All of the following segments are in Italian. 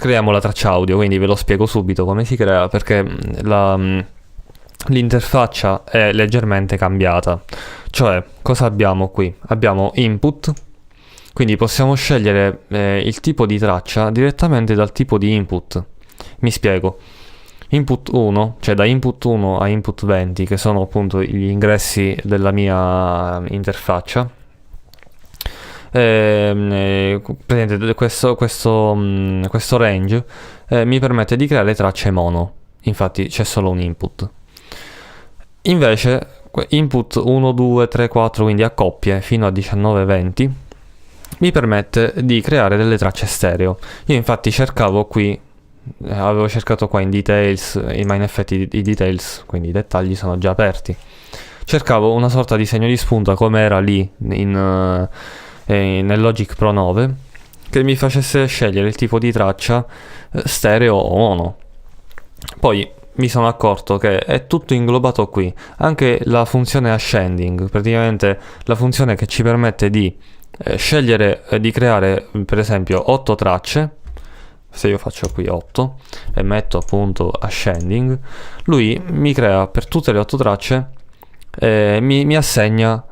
creiamo la traccia audio, quindi ve lo spiego subito come si crea, perché l'interfaccia è leggermente cambiata. Cioè, cosa abbiamo qui? Abbiamo input, quindi possiamo scegliere il tipo di traccia direttamente dal tipo di input. Mi spiego. Input 1, cioè da input 1 a input 20, che sono appunto gli ingressi della mia interfaccia. Praticamente questo range mi permette di creare tracce mono, infatti c'è solo un input. Invece input 1, 2, 3, 4, quindi a coppie fino a 19, 20, mi permette di creare delle tracce stereo. Io infatti cercavo qui, avevo cercato qua in details, ma in effetti i details, quindi i dettagli sono già aperti. Cercavo una sorta di segno di spunta come era lì nel Logic Pro 9, che mi facesse scegliere il tipo di traccia stereo o mono. Poi mi sono accorto che è tutto inglobato qui, anche la funzione ascending, praticamente la funzione che ci permette di scegliere di creare per esempio 8 tracce. Se io faccio qui 8 e metto appunto ascending, lui mi crea per tutte le 8 tracce, mi assegna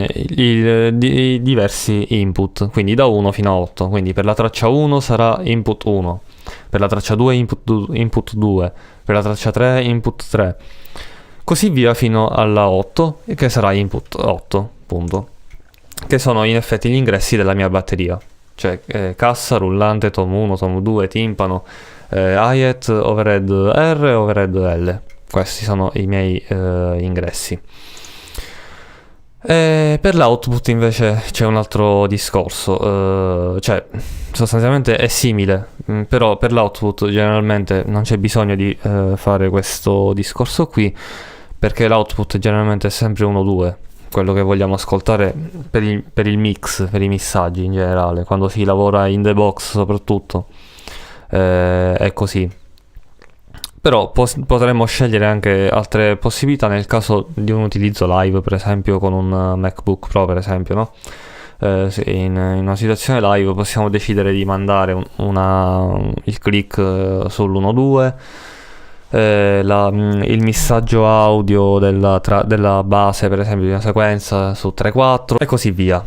i diversi input, quindi da 1 fino a 8. Quindi per la traccia 1 sarà input 1, per la traccia 2 input 2, per la traccia 3 input 3, così via fino alla 8, che sarà input 8, punto, che sono in effetti gli ingressi della mia batteria, cioè cassa, rullante, tom 1, tom 2, timpano, hi-hat, overhead R e overhead L. Questi sono i miei ingressi. Per l'output invece c'è un altro discorso, cioè sostanzialmente è simile, però per l'output generalmente non c'è bisogno di fare questo discorso qui, perché l'output generalmente è sempre 1-2, quello che vogliamo ascoltare per il mix, per i missaggi in generale, quando si lavora in the box soprattutto, è così. Però potremmo scegliere anche altre possibilità nel caso di un utilizzo live, per esempio con un MacBook Pro, per esempio, no? In una situazione live possiamo decidere di mandare il click sull'1-2, il missaggio audio della base, per esempio, di una sequenza su 3-4 e così via.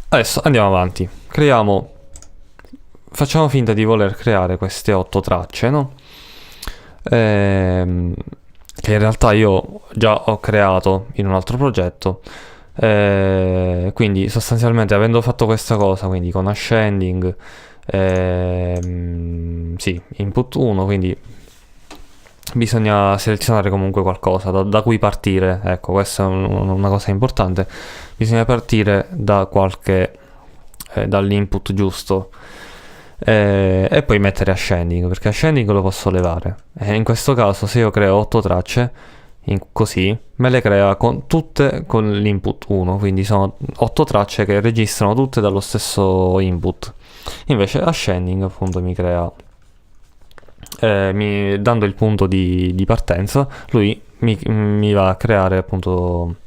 Adesso andiamo avanti. Facciamo finta di voler creare queste 8 tracce, no? Che in realtà io già ho creato in un altro progetto. Quindi sostanzialmente, avendo fatto questa cosa, quindi con ascending, sì, input 1, quindi bisogna selezionare comunque qualcosa da cui partire. Ecco, questa è una cosa importante. Bisogna partire dall'input giusto. E poi mettere ascending, perché ascending lo posso levare, e in questo caso se io creo 8 tracce così, me le crea tutte con l'input 1, quindi sono 8 tracce che registrano tutte dallo stesso input. Invece ascending appunto mi crea, dando il punto di partenza, lui mi va a creare appunto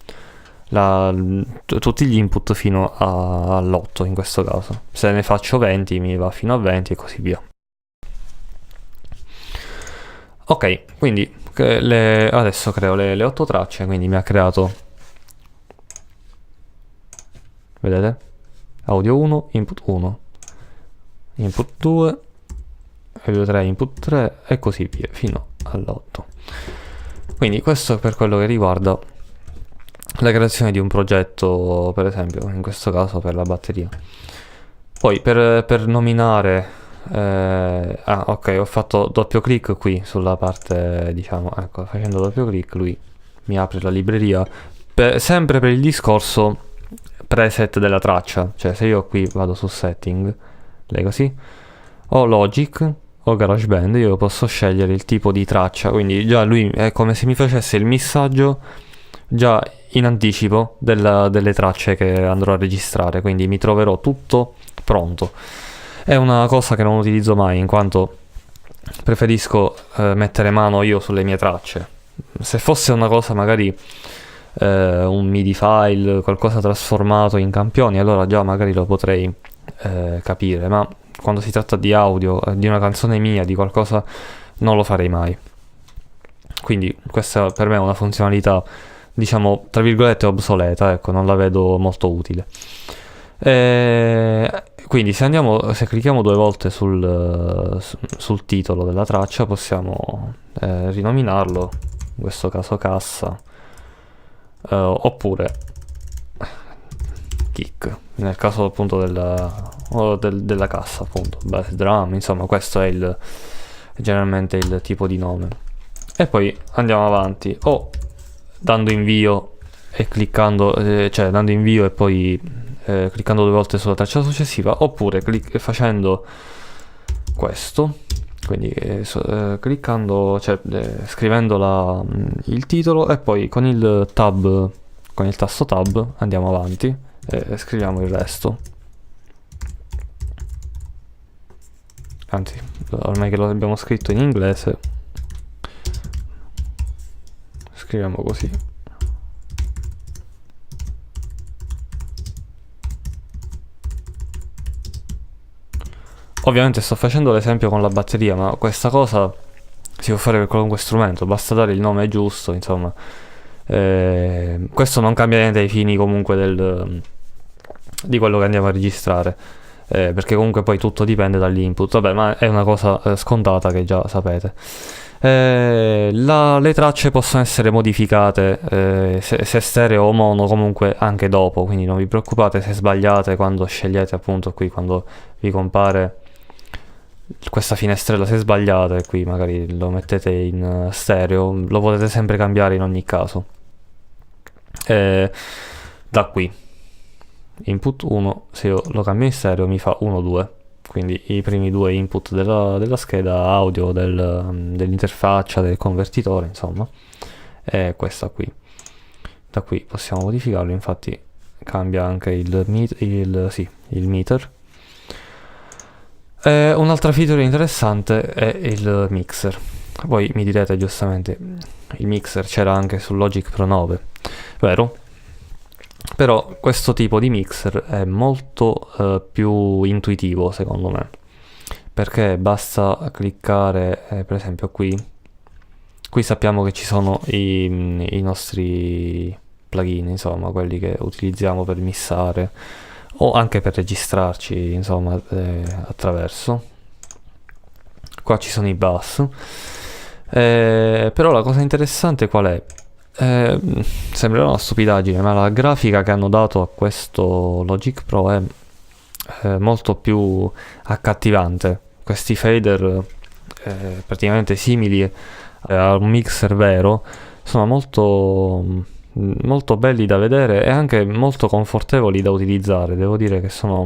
tutti gli input fino all'8 in questo caso. Se ne faccio 20 mi va fino a 20 e così via. Ok, quindi adesso creo le 8 tracce, quindi mi ha creato, vedete? Audio 1, input 1, input 2, audio 3, input 3 e così via fino all'8. Quindi questo è per quello che riguarda la creazione di un progetto, per esempio, in questo caso per la batteria. Poi per nominare, ok, ho fatto doppio clic qui sulla parte, diciamo, ecco, facendo doppio clic lui mi apre la libreria, sempre per il discorso preset della traccia, cioè se io qui vado su setting, lei così, ho Logic o GarageBand, io posso scegliere il tipo di traccia, quindi già lui è come se mi facesse il missaggio già in anticipo delle tracce che andrò a registrare, quindi mi troverò tutto pronto. È una cosa che non utilizzo mai, in quanto preferisco mettere mano io sulle mie tracce. Se fosse una cosa magari un MIDI file, qualcosa trasformato in campioni, allora già magari lo potrei capire, ma quando si tratta di audio, di una canzone mia, di qualcosa, non lo farei mai. Quindi questa per me è una funzionalità, diciamo, tra virgolette obsoleta, ecco, non la vedo molto utile. Quindi se clicchiamo 2 volte sul titolo della traccia, possiamo rinominarlo, in questo caso cassa, oppure kick, nel caso appunto della cassa, appunto, bass drum, insomma questo è generalmente il tipo di nome. E poi andiamo avanti, o dando invio e cliccando, cioè dando invio e poi cliccando 2 volte sulla traccia successiva, oppure facendo questo, quindi cliccando, cioè scrivendo il titolo e poi con il tasto tab andiamo avanti e scriviamo il resto. Anzi, ormai che lo abbiamo scritto in inglese, scriviamo così. Ovviamente sto facendo l'esempio con la batteria, ma questa cosa si può fare per qualunque strumento, basta dare il nome giusto, insomma. Questo non cambia niente ai fini comunque di quello che andiamo a registrare, perché comunque poi tutto dipende dall'input. Vabbè, ma è una cosa scontata che già sapete. Le tracce possono essere modificate, se stereo o mono, comunque anche dopo, quindi non vi preoccupate se sbagliate quando scegliete, appunto qui quando vi compare questa finestrella, se sbagliate qui magari lo mettete in stereo, lo potete sempre cambiare in ogni caso. Da qui input 1, se io lo cambio in stereo mi fa 1 2, quindi i primi 2 input della scheda audio, dell'interfaccia, del convertitore, insomma, è questa qui. Da qui possiamo modificarlo, infatti cambia anche il meter. Un'altra feature interessante è il mixer. Voi mi direte giustamente, il mixer c'era anche sul Logic Pro 9, vero? Però questo tipo di mixer è molto più intuitivo secondo me, perché basta cliccare per esempio qui sappiamo che ci sono i nostri plugin, insomma quelli che utilizziamo per missare o anche per registrarci, insomma, attraverso. Qua ci sono i bus, però la cosa interessante qual è? Sembrerà una stupidaggine, ma la grafica che hanno dato a questo Logic Pro è molto più accattivante. Questi fader praticamente simili a un mixer vero sono molto belli da vedere e anche molto confortevoli da utilizzare. Devo dire che sono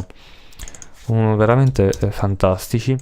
veramente fantastici.